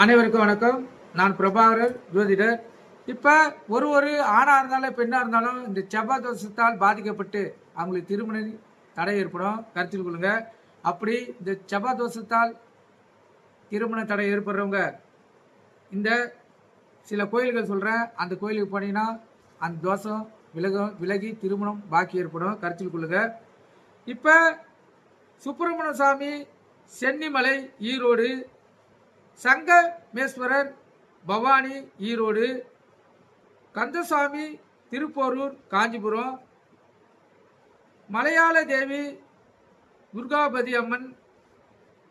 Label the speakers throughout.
Speaker 1: அனைவருக்கும் வணக்கம். நான் பிரபாகரன், ஜோதிடர். இப்போ ஒரு ஆணாக இருந்தாலும் பெண்ணாக இருந்தாலும் இந்த செவ்வாய் தோஷத்தால் பாதிக்கப்பட்டு அவங்களுக்கு திருமண தடை ஏற்படும், கருத்தில் கொள்ளுங்க. அப்படி இந்த செவ்வாய் தோஷத்தால் திருமண தடை ஏற்படுறவங்க இந்த சில கோயில்கள் சொல்கிறேன், அந்த கோயிலுக்கு போனீங்கன்னா அந்த தோஷம் விலகி திருமணம் பாக்கி ஏற்படும், கருத்தில் கொள்ளுங்க. இப்போ சுப்பிரமணிய சாமி சென்னிமலை ஈரோடு, சங்கமேஸ்வரர் பவானி ஈரோடு, கந்தசாமி திருப்போரூர் காஞ்சிபுரம், மலையாள தேவி துர்காபதி அம்மன்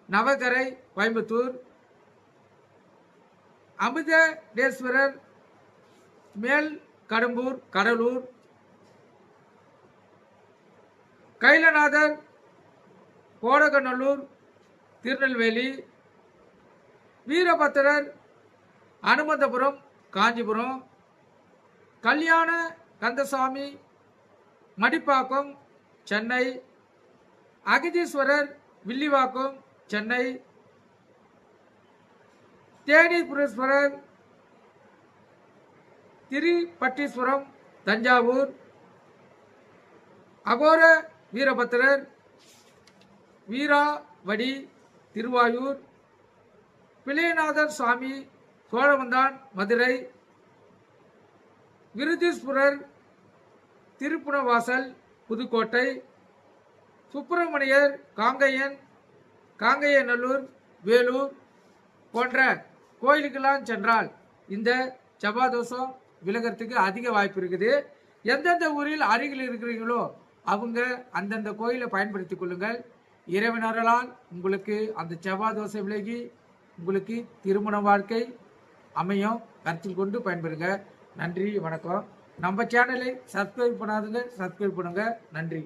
Speaker 1: நவகரை கோயம்புத்தூர், அமிர்தேஸ்வரர் மேல் கடம்பூர் கடலூர், கைலநாதர் கோடகநல்லூர் திருநெல்வேலி, வீரபத்திரர் அனுமந்தபுரம் காஞ்சிபுரம், கல்யாண கந்தசாமி மடிப்பாக்கம் சென்னை, அகதீஸ்வரர் வில்லிவாக்கம் சென்னை, தேனீபுரீஸ்வரர் திரிபட்டீஸ்வரம் தஞ்சாவூர், அகோர வீரபத்திரர் வீராவடி திருவாயூர், பிள்ளைநாதர் சாமி சோழவந்தான் மதுரை, விருதீஸ்வரர் திருப்புணவாசல் புதுக்கோட்டை, சுப்பிரமணியர் காங்கையநல்லூர் வேலூர் போன்ற கோயிலுக்கெல்லாம் சென்றால் இந்த செவ்வாய் தோஷம் விலகிறதுக்கு அதிக வாய்ப்பு இருக்குது. எந்தெந்த ஊரில் அருகில் இருக்கிறீங்களோ அவங்க அந்தந்த கோயிலை பயன்படுத்திக் கொள்ளுங்கள். இறைவனர்களால் உங்களுக்கு அந்த செவ்வாய் தோஷம் விலகி உங்களுக்கு திருமண வாழ்க்கை அமையும், கருத்தில் கொண்டு பயன்பெறுங்க. நன்றி, வணக்கம். நம்ம சேனலை சப்ஸ்கிரைப் பண்ணாதுங்க, சப்ஸ்கிரைப் பண்ணுங்க. நன்றி.